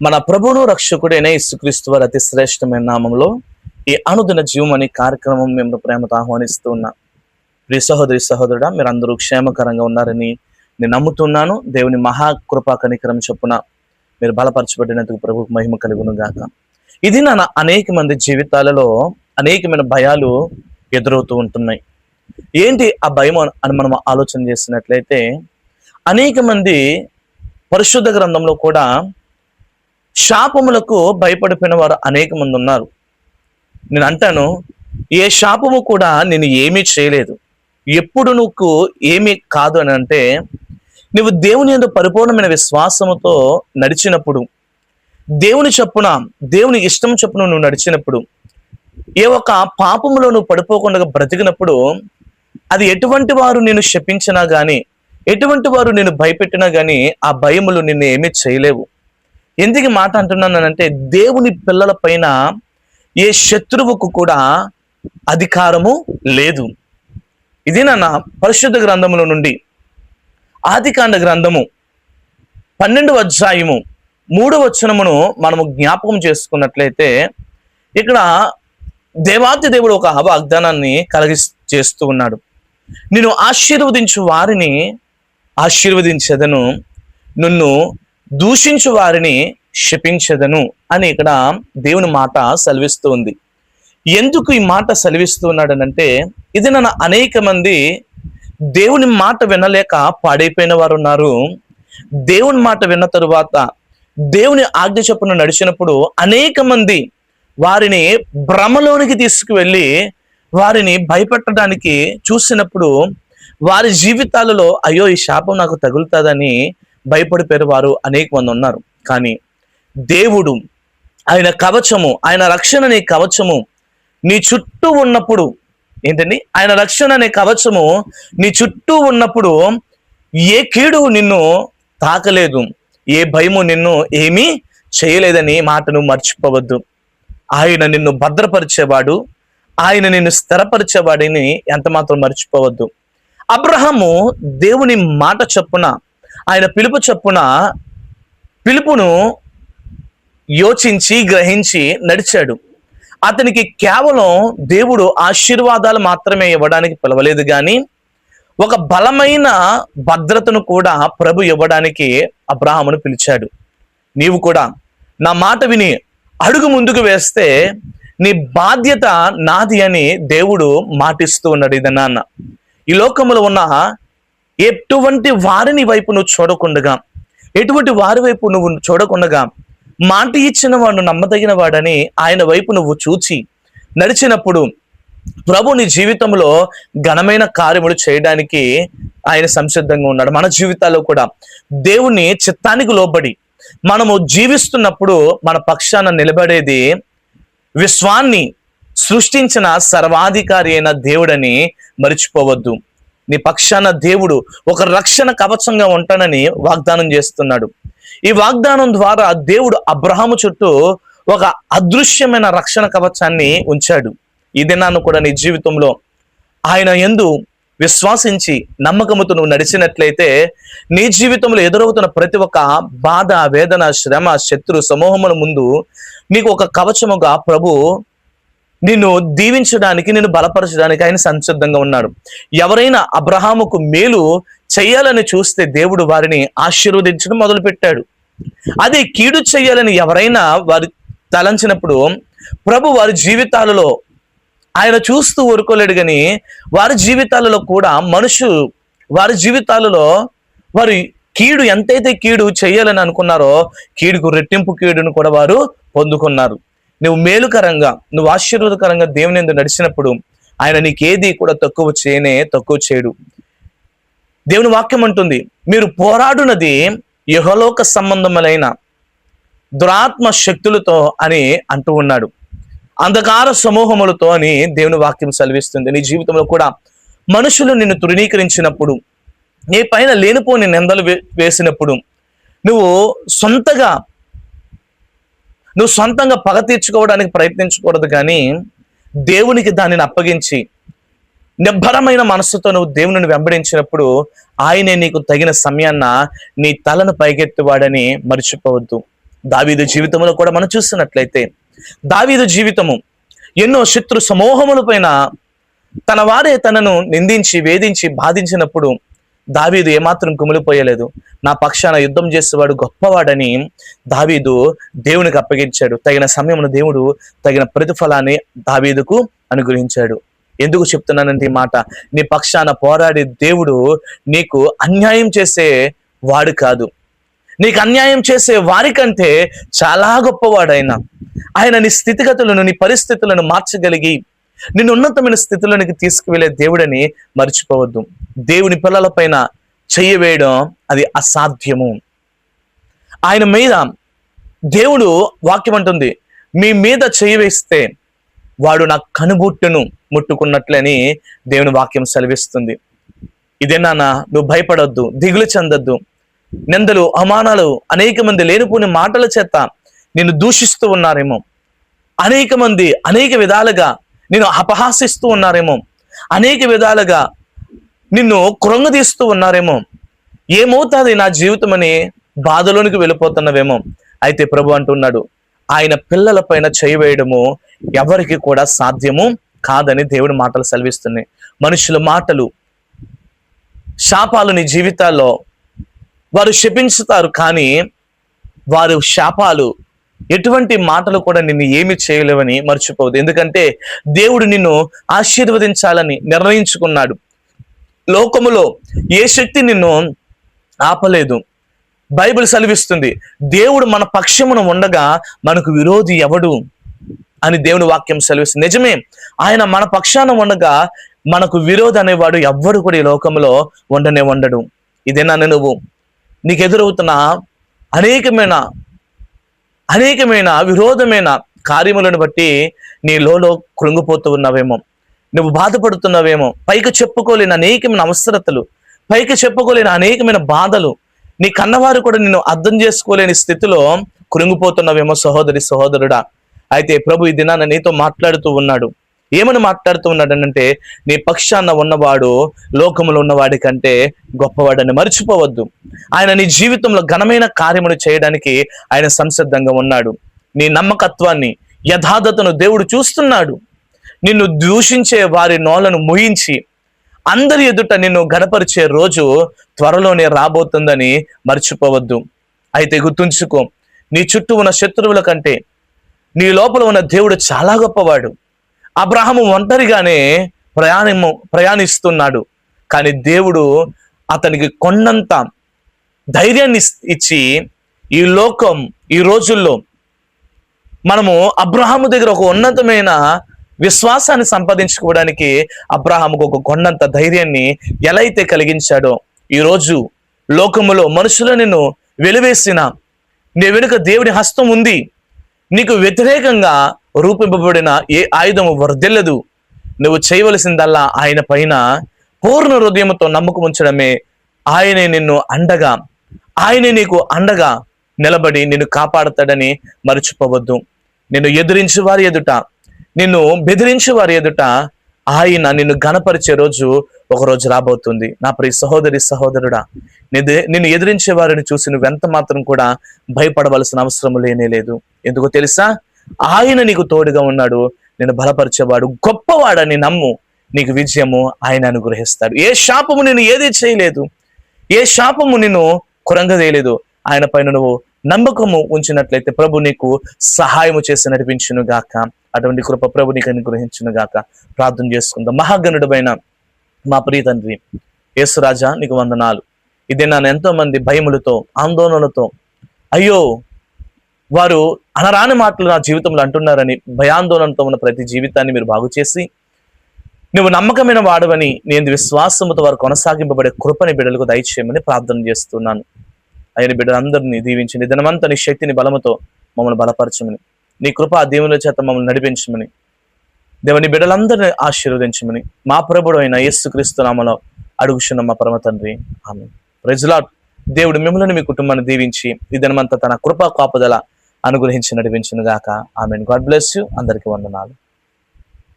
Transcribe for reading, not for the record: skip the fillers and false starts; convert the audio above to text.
మన ప్రభువును రక్షకుడైన యేసుక్రీస్తు వారి అతి శ్రేష్టమైన నామంలో ఈ అనుదిన జీవం అనే కార్యక్రమం మేము ప్రేమతో ఆహ్వానిస్తూ ఉన్నాం. ప్రియ సహోదరి సహోదరుడా, మీరు అందరూ క్షేమకరంగా ఉన్నారని నేను నమ్ముతున్నాను. దేవుని మహాకృపా కనికరం చొప్పున మీరు బలపరచబడినందుకు ప్రభువుకు మహిమ కలుగును గాక. ఇది అనేక మంది జీవితాలలో అనేకమైన భయాలు ఎదురవుతూ ఉంటున్నాయి. ఏంటి ఆ భయం అని మనం ఆలోచన చేసినట్లయితే, అనేక మంది పరిశుద్ధ గ్రంథంలో కూడా శాపములకు భయపడిపోయిన వారు అనేక మంది ఉన్నారు. నేను అంటాను, ఏ శాపము కూడా నేను ఏమీ చేయలేదు, ఎప్పుడు నువ్వు ఏమీ కాదు అని అంటే, నువ్వు దేవుని యందు పరిపూర్ణమైన విశ్వాసముతో నడిచినప్పుడు, దేవుని చొప్పున దేవుని ఇష్టం చొప్పున నువ్వు నడిచినప్పుడు, ఏ ఒక్క పాపములో నువ్వు పడిపోకుండా బ్రతికినప్పుడు, అది ఎటువంటి వారు నేను శపించినా గాని, ఎటువంటి వారు నేను భయపెట్టినా గాని ఆ భయములు నిన్ను ఏమీ చేయలేవు. ఎందుకు మాట అంటున్నానంటే, దేవుని పిల్లల పైన ఏ శత్రువుకు కూడా అధికారము లేదు. ఇది పరిశుద్ధ గ్రంథముల నుండి ఆదికాండ గ్రంథము 12వ అధ్యాయము 3వ వచనమును మనము జ్ఞాపకం చేసుకున్నట్లయితే, ఇక్కడ దేవాతి దేవుడు ఒక వాగ్దానాన్ని చేస్తూ ఉన్నాడు. నేను ఆశీర్వదించు వారిని ఆశీర్వదించదను, నిన్ను దూషించు వారిని శపించదను అని ఇక్కడ దేవుని మాట సెలవిస్తూ ఉంది. ఎందుకు ఈ మాట సెలవిస్తూ ఉన్నాడనంటే, ఇది అనేక మంది దేవుని మాట వినలేక పాడైపోయిన వారు ఉన్నారు. దేవుని మాట విన్న తరువాత దేవుని ఆజ్ఞ చొప్పున నడిచినప్పుడు అనేక మంది వారిని భ్రమలోనికి తీసుకువెళ్ళి వారిని భయపెట్టడానికి చూసినప్పుడు, వారి జీవితాలలో అయ్యో ఈ శాపం నాకు తగులుతుందని భయపడిపోయిన వారు అనేక మంది ఉన్నారు. కానీ దేవుడు ఆయన కవచము, ఆయన రక్షణ అనే కవచము నీ చుట్టూ ఉన్నప్పుడు, ఏంటండి, ఆయన రక్షణ అనే కవచము నీ చుట్టూ ఉన్నప్పుడు ఏ కీడు నిన్ను తాకలేదు, ఏ భయము నిన్ను ఏమీ చేయలేదని మాటను మర్చిపోవద్దు. ఆయన నిన్ను భద్రపరిచేవాడు, ఆయన నిన్ను స్థిరపరిచేవాడిని ఎంత మాత్రం మర్చిపోవద్దు. అబ్రహాము దేవుని మాట చొప్పున, ఆయన పిలుపు చొప్పున పిలుపును యోచించి గ్రహించి నడిచాడు. అతనికి కేవలం దేవుడు ఆశీర్వాదాలు మాత్రమే ఇవ్వడానికి పిలవలేదు, కానీ ఒక బలమైన భద్రతను కూడా ప్రభు ఇవ్వడానికి అబ్రహామును పిలిచాడు. నీవు కూడా నా మాట విని అడుగు ముందుకు వేస్తే నీ బాధ్యత నాది అని దేవుడు మాటిస్తూ ఉన్నాడు. ఇదన్నా ఈ లోకములో ఉన్న ఎటువంటి వారిని వైపు నువ్వు చూడకుండగా, ఎటువంటి వారి వైపు నువ్వు చూడకుండగా, మాట ఇచ్చిన వాడు నమ్మదగిన వాడని ఆయన వైపు నువ్వు చూచి నడిచినప్పుడు ప్రభు నీ జీవితంలో ఘనమైన కార్యములు చేయడానికి ఆయన సంసిద్ధంగా ఉన్నాడు. మన జీవితాల్లో కూడా దేవుని చిత్తానికి లోబడి మనము జీవిస్తున్నప్పుడు మన పక్షాన నిలబడేది విశ్వాన్ని సృష్టించిన సర్వాధికారి అయిన దేవుడని మరిచిపోవద్దు. నీ పక్షాన దేవుడు ఒక రక్షణ కవచంగా ఉంటానని వాగ్దానం చేస్తున్నాడు. ఈ వాగ్దానం ద్వారా దేవుడు అబ్రహాము చుట్టూ ఒక అదృశ్యమైన రక్షణ కవచాన్ని ఉంచాడు. ఈ దినాన్ని కూడా నీ జీవితంలో ఆయన యందు విశ్వాసించి నమ్మకముతో నువ్వు నడిచినట్లయితే, నీ జీవితంలో ఎదురవుతున్న ప్రతి ఒక్క బాధ, వేదన, శ్రమ, శత్రు సమూహముల ముందు నీకు ఒక కవచముగా ప్రభు నిన్ను దీవించడానికి, నిన్ను బలపరచడానికి ఆయన సంసిద్ధంగా ఉన్నాడు. ఎవరైనా అబ్రహాముకు మేలు చెయ్యాలని చూస్తే దేవుడు వారిని ఆశీర్వదించడం మొదలుపెట్టాడు. అదే కీడు చెయ్యాలని ఎవరైనా వారి తలంచినప్పుడు ప్రభు వారి జీవితాలలో ఆయన చూస్తూ ఊరుకోలేడు, కానీ వారి జీవితాలలో కూడా వారి జీవితాలలో వారి కీడు ఎంతైతే కీడు చెయ్యాలని అనుకున్నారో కీడుకు రెట్టింపు కీడును కూడా వారు పొందుకున్నారు. నువ్వు మేలుకరంగా, నువ్వు ఆశీర్వాదకరంగా దేవుని యందు నడిచినప్పుడు ఆయన నీకేది కూడా తక్కువ చేయడు. దేవుని వాక్యం అంటుంది, మీరు పోరాడునది యెహోలోక సంబంధములైన దురాత్మ శక్తులతో అని అంటూ ఉన్నాడు, అంధకార సమూహములతో అని దేవుని వాక్యం సెలవిస్తుంది. నీ జీవితంలో కూడా మనుషులు నిన్ను తృణీకరించినప్పుడు, నీ పైన లేనిపోని నిందలు వేసినప్పుడు నువ్వు సొంతంగా పగ తీర్చుకోవడానికి ప్రయత్నించకూడదు, కానీ దేవునికి దానిని అప్పగించి నిబ్బరమైన మనస్సుతో నువ్వు దేవుని వెంబడించినప్పుడు ఆయనే నీకు తగిన సమయాన్న నీ తలను పైకెత్తువాడని మర్చిపోవద్దు. దావీదు జీవితంలో కూడా మనం చూస్తున్నట్లయితే దావీదు జీవితము ఎన్నో శత్రు సమూహముల పైన తన వారే తనను నిందించి వేధించి బాధించినప్పుడు దావీదు ఏమాత్రం కుమిలిపోయలేదు. నా పక్షాన యుద్ధం చేసేవాడు గొప్పవాడని దావీదు దేవునికి అప్పగించాడు. తగిన సమయంలో దేవుడు తగిన ప్రతిఫలాన్ని దావీదుకు అనుగ్రహించాడు. ఎందుకు చెప్తున్నానంటే ఈ మాట, నీ పక్షాన పోరాడే దేవుడు నీకు అన్యాయం చేసే వాడు కాదు. నీకు అన్యాయం చేసే వారికంటే చాలా గొప్పవాడైనా. ఆయన నీ స్థితిగతులను, నీ పరిస్థితులను మార్చగలిగి నిన్ను ఉన్నతమైన స్థితిలోనికి తీసుకువెళ్ళే దేవుడని మర్చిపోవద్దు. దేవుని పిల్లల పైన చెయ్యి వేయడం అది అసాధ్యము. ఆయన మీద దేవుడు వాక్యం అంటుంది, మీ మీద చెయ్యి వేస్తే వాడు నా కనుబుట్టును ముట్టుకున్నట్లని దేవుని వాక్యం సెలవిస్తుంది. ఇదే నాన్న, నువ్వు భయపడొద్దు, దిగులు చెందొద్దు. నిందలు, అవమానాలు, అనేక మంది లేనిపోని మాటల చేత నిన్ను దూషిస్తూ ఉన్నారేమో, అనేక మంది అనేక విధాలుగా నిన్ను అపహాసిస్తూ ఉన్నారేమో, అనేక విధాలుగా నిన్ను కృంగదీస్తూ ఉన్నారేమో, ఏమవుతుంది నా జీవితం అని బాధలోనికి వెళ్ళిపోతున్నవేమో. అయితే ప్రభు అంటున్నాడు, ఆయన పిల్లల పైన చేయి వేయడము ఎవరికి కూడా సాధ్యము కాదని దేవుడి మాటలు సెలవిస్తున్నాయి. మనుషుల మాటలు, శాపాలు నీ జీవితాల్లో వారు శపించుతారు, కానీ వారు శాపాలు ఎటువంటి మాటలు కూడా నిన్ను ఏమి చేయలేవని మర్చిపోవద్దు. ఎందుకంటే దేవుడు నిన్ను ఆశీర్వదించాలని నిర్ణయించుకున్నాడు. లోకములో ఏ శక్తి నిన్ను ఆపలేదు. బైబిల్ సెలవిస్తుంది, దేవుడు మన పక్షమున ఉండగా మనకు విరోధి ఎవడు అని దేవుని వాక్యం సెలవిస్తుంది. నిజమే, ఆయన మన పక్షాన ఉండగా మనకు విరోధి అనేవాడు ఎవ్వడు కూడా ఈ లోకంలో ఉండడు. ఇదేనా నువ్వు నీకు ఎదురవుతున్న అనేకమైన విరోధమైన కార్యములను బట్టి నీ లోలో కృంగిపోతూ ఉన్నావేమో, నువ్వు బాధపడుతున్నావేమో, పైకి చెప్పుకోలేని అనేకమైన అవసరతలు, పైకి చెప్పుకోలేని అనేకమైన బాధలు, నీ కన్నవారు కూడా నిన్ను అర్థం చేసుకోలేని స్థితిలో కృంగిపోతున్నావేమో సహోదరి, సహోదరుడా. అయితే ప్రభు ఈ దినాన నీతో మాట్లాడుతూ ఉన్నాడు. ఏమని మాట్లాడుతూ ఉన్నాడనంటే, నీ పక్షాన ఉన్నవాడు లోకములో ఉన్నవాడి కంటే గొప్పవాడని మర్చిపోవద్దు. ఆయన నీ జీవితంలో ఘనమైన కార్యమును చేయడానికి ఆయన సంసిద్ధంగా ఉన్నాడు. నీ నమ్మకత్వాన్ని, యథార్థతను దేవుడు చూస్తున్నాడు. నిన్ను దూషించే వారి నోలను ముయించి అందరి ఎదుట నిన్ను గడపరిచే రోజు త్వరలోనే రాబోతుందని మర్చిపోవద్దు. అయితే గుర్తుంచుకో, నీ చుట్టూ ఉన్న శత్రువుల కంటే నీ లోపల ఉన్న దేవుడు చాలా గొప్పవాడు. అబ్రహాము ఒంటరిగానే ప్రయాణిస్తున్నాడు, కానీ దేవుడు అతనికి కొండంత ధైర్యాన్ని ఇచ్చి ఈ రోజుల్లో మనము అబ్రహాము దగ్గర ఒక ఉన్నతమైన విశ్వాసాన్ని సంపాదించుకోవడానికి అబ్రహాముకు ఒక కొండంత ధైర్యాన్ని ఎలా అయితే కలిగించాడో, ఈరోజు లోకములో మనుషులు నిన్ను వెలివేసిన నీ వెనుక దేవుడి హస్తం ఉంది. నీకు వ్యతిరేకంగా రూపింపబడిన ఏ ఆయుధము వర్ధిల్లదు. నువ్వు చేయవలసిందల్లా ఆయన పైన పూర్ణ హృదయంతో నమ్మకం ఉంచడమే. ఆయనే నీకు అండగా నిలబడి నిన్ను కాపాడతాడని మర్చిపోవద్దు. నిన్ను ఎదిరించి వారి ఎదుట, నిన్ను బెదిరించి వారి ఎదుట ఆయన నిన్ను ఘనపరిచే రోజు ఒకరోజు రాబోతుంది. నా ప్రియ సహోదరి, సహోదరుడా, నిన్ను ఎదిరించే వారిని చూసి నువ్వెంత మాత్రం కూడా భయపడవలసిన అవసరం లేదు. ఎందుకో తెలుసా, ఆయన నీకు తోడుగా ఉన్నాడు. నిన్ను బలపరిచేవాడు గొప్పవాడని నమ్ము. నీకు విజయము ఆయన అనుగ్రహిస్తాడు. ఏ శాపము నిన్ను ఏది చేయలేదు, ఏ శాపము నిన్ను కురంగదేయలేదు. ఆయన పైన నువ్వు నమ్మకము ఉంచినట్లయితే ప్రభు నీకు సహాయము చేసి నడిపించును గాక. అటువంటి కృప ప్రభు నీకు అనుగ్రహించును గాక. ప్రార్థన చేసుకుందాం. మహాగణుడమైన మా ప్రియ తండ్రి యేసురాజా, నీకు వందనాలు. ఇదే నన్ను ఎంతో మంది భయములతో, ఆందోళనలతో, అయ్యో వారు అనరాని మాటలు నా జీవితంలో అంటున్నారని భయాందోళనతో ఉన్న ప్రతి జీవితాన్ని మీరు బాగు చేసి, నువ్వు నమ్మకమైన వాడవని నేను విశ్వాసముతో వారు కొనసాగింపబడే కృపని బిడ్డలకు దయచేయమని ప్రార్థన చేస్తున్నాను. ఆయన బిడ్డలందరినీ దీవించండి. దినమంతా నీ శక్తిని బలముతో మమ్మల్ని బలపరచమని, నీ కృప దేవుని చేత మమ్మల్ని నడిపించమని, దేవుని బిడ్డలందరినీ ఆశీర్వదించమని మా ప్రభుడు అయిన యేసుక్రీస్తు నామములో అడుగుచున్న మా పరమ తండ్రి, ఆమేన్. Praise the lord. దేవుడు మిమ్మల్ని, మీ కుటుంబాన్ని దీవించి ఈ దినమంతా తన కృపా కాపుదల అనుగ్రహించి నడిపించును గాక. ఆమేన్. God bless you. అందరికీ వందనాలు.